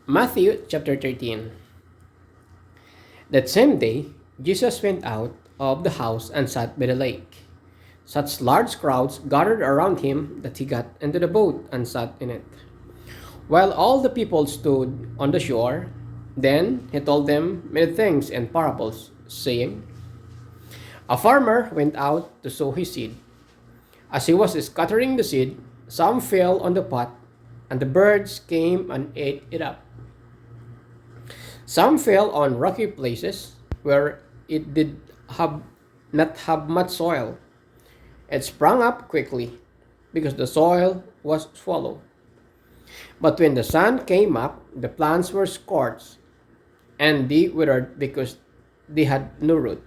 Matthew chapter 13. That same day, Jesus went out of the house and sat by the lake. Such large crowds gathered around him that he got into the boat and sat in it, while all the people stood on the shore. Then he told them many things in parables, saying, a farmer went out to sow his seed. As he was scattering the seed, some fell on the path, and the birds came and ate it up. Some fell on rocky places where it did have not have much soil. It sprang up quickly because the soil was shallow. But when the sun came up, the plants were scorched and they withered because they had no root.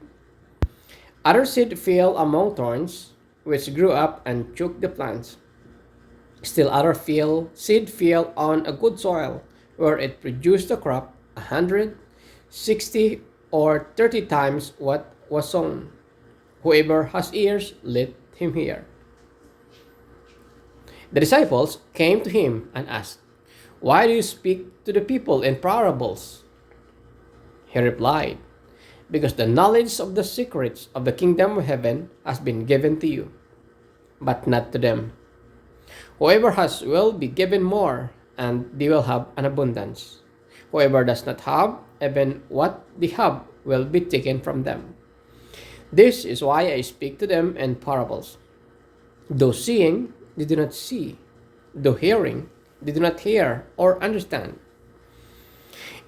Other seed fell among thorns, which grew up and choked the plants. Still other seed fell on a good soil, where it produced a crop 100, 60, or 30 times what was sown. Whoever has ears, let him hear. The disciples came to him and asked, why do you speak to the people in parables? He replied, because the knowledge of the secrets of the kingdom of heaven has been given to you, but not to them. Whoever has will be given more, and they will have an abundance. Whoever does not have, even what they have will be taken from them. This is why I speak to them in parables. Though seeing, they do not see. Though hearing, they do not hear or understand.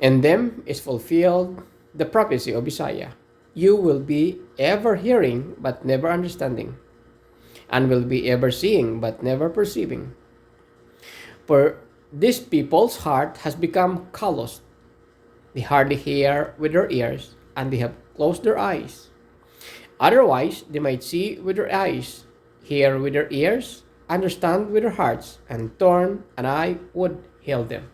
In them is fulfilled the prophecy of Isaiah. You will be ever hearing, but never understanding, and will be ever seeing, but never perceiving. For this people's heart has become calloused. They hardly hear with their ears, and they have closed their eyes. Otherwise, they might see with their eyes, hear with their ears, understand with their hearts, and turn, and I would heal them.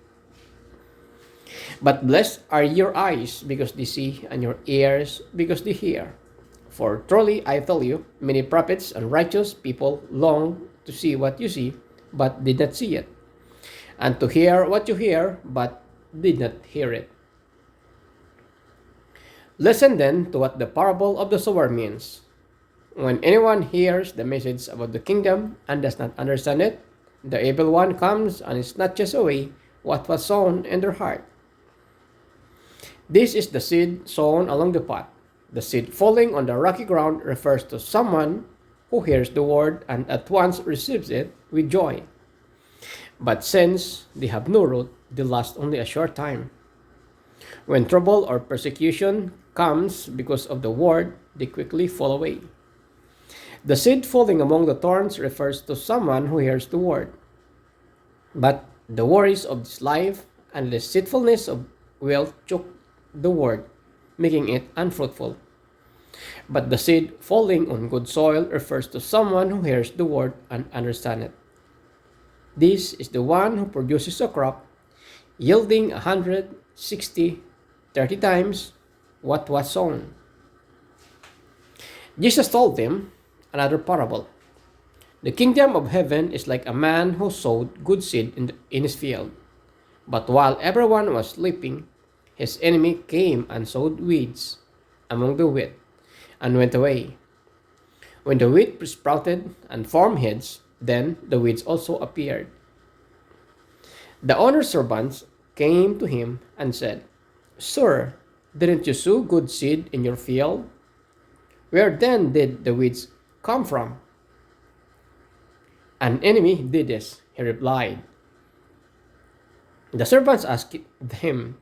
But blessed are your eyes because they see, and your ears because they hear. For truly I tell you, many prophets and righteous people long to see what you see, but did not see it, and to hear what you hear, but did not hear it. Listen then to what the parable of the sower means. When anyone hears the message about the kingdom and does not understand it, the evil one comes and snatches away what was sown in their heart. This is the seed sown along the path. The seed falling on the rocky ground refers to someone who hears the word and at once receives it with joy. But since they have no root, they last only a short time. When trouble or persecution comes because of the word, they quickly fall away. The seed falling among the thorns refers to someone who hears the word. But the worries of this life and the deceitfulness of wealth choke the word, making it unfruitful. But the seed falling on good soil refers to someone who hears the word and understands it. This is the one who produces a crop yielding 100, 60, 30 times what was sown. Jesus told them another parable. The kingdom of heaven is like a man who sowed good seed in his field. But while everyone was sleeping, his enemy came and sowed weeds among the wheat and went away. When the wheat sprouted and formed heads, then the weeds also appeared. The owner's servants came to him and said, Sir, didn't you sow good seed in your field? Where then did the weeds come from? An enemy did this, he replied. The servants asked him,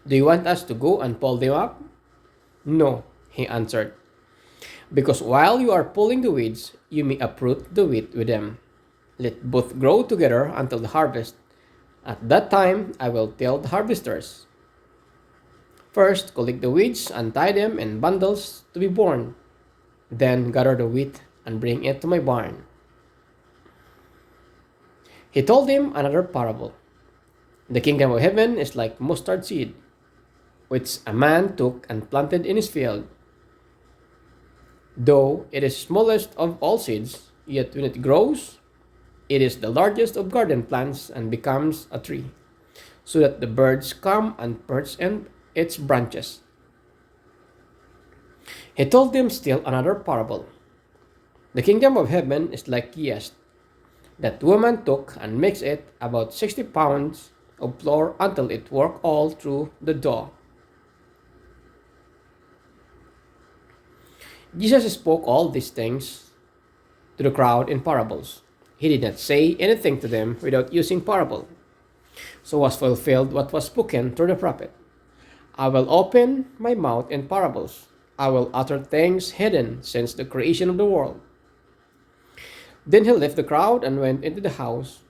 do you want us to go and pull them up? No, he answered, because while you are pulling the weeds, you may uproot the wheat with them. Let both grow together until the harvest. At that time, I will tell the harvesters, first collect the weeds and tie them in bundles to be burned. Then gather the wheat and bring it to my barn. He told him another parable. The kingdom of heaven is like mustard seed, which a man took and planted in his field. Though it is smallest of all seeds, yet when it grows, it is the largest of garden plants and becomes a tree, so that the birds come and perch in its branches. He told them still another parable. The kingdom of heaven is like yeast that woman took and mixed it about 60 pounds of flour until it worked all through the dough. Jesus spoke all these things to the crowd in parables. He did not say anything to them without using parable. So was fulfilled what was spoken through the prophet. I will open my mouth in parables. I will utter things hidden since the creation of the world. Then he left the crowd and went into the house.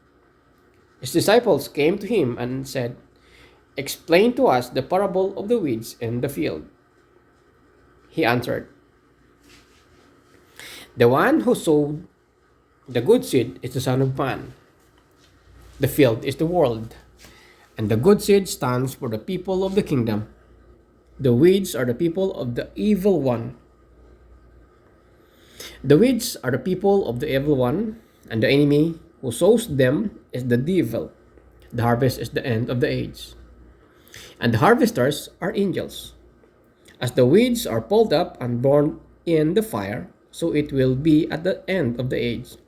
His disciples came to him and said, "Explain to us the parable of the weeds in the field." He answered, "The one who sowed the good seed is the Son of Man. The field is the world, and the good seed stands for the people of the kingdom. The weeds are the people of the evil one. The weeds are the people of the evil one, and the enemy who sows them is the devil. The harvest is the end of the age, and the harvesters are angels. As the weeds are pulled up and burned in the fire, so it will be at the end of the age.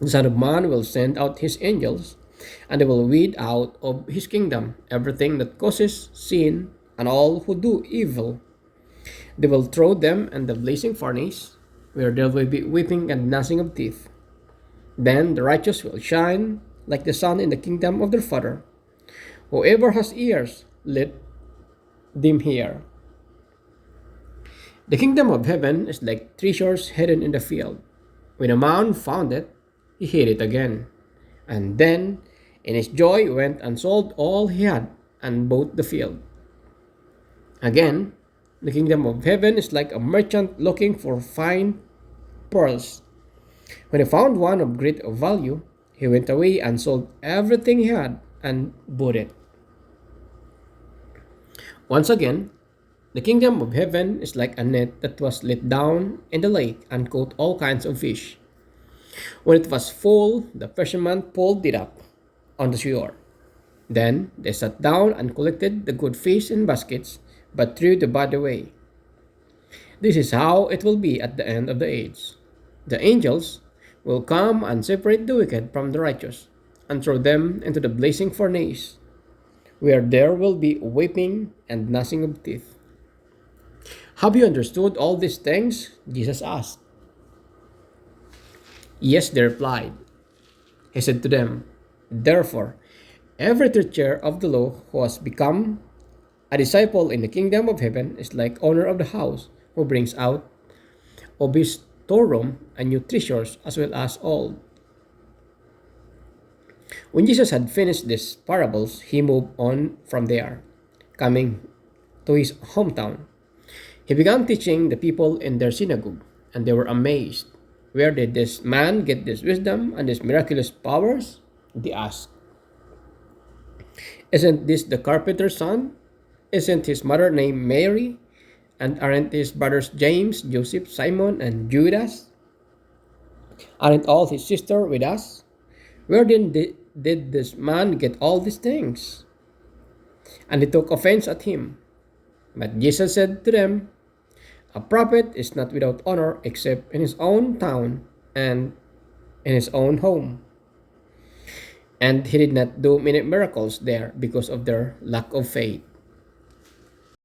The Son of Man will send out his angels, and they will weed out of his kingdom everything that causes sin and all who do evil. They will throw them in the blazing furnace, where there will be weeping and gnashing of teeth. Then the righteous will shine like the sun in the kingdom of their Father. Whoever has ears, let them hear. The kingdom of heaven is like treasures hidden in the field. When a man found it, he hid it again. And then, in his joy, went and sold all he had and bought the field. Again, the kingdom of heaven is like a merchant looking for fine pearls. When he found one of great value, he went away and sold everything he had and bought it. Once again, the kingdom of heaven is like a net that was let down in the lake and caught all kinds of fish. When it was full, the fishermen pulled it up on the shore. Then they sat down and collected the good fish in baskets, but threw the bad away. This is how it will be at the end of the age. The angels will come and separate the wicked from the righteous, and throw them into the blazing furnace, where there will be weeping and gnashing of teeth. Have you understood all these things? Jesus asked. Yes, they replied. He said to them, "Therefore, every teacher of the law who has become a disciple in the kingdom of heaven is like owner of the house who brings out of his storeroom and new treasures as well as old." When Jesus had finished these parables, he moved on from there, coming to his hometown. He began teaching the people in their synagogue, and they were amazed. "Where did this man get this wisdom and these miraculous powers?" they asked. "Isn't this the carpenter's son? Isn't his mother named Mary? And aren't his brothers James, Joseph, Simon, and Judas? Aren't all his sisters with us? Where did this man get all these things?" And they took offense at him. But Jesus said to them, "A prophet is not without honor except in his own town and in his own home." And he did not do many miracles there because of their lack of faith.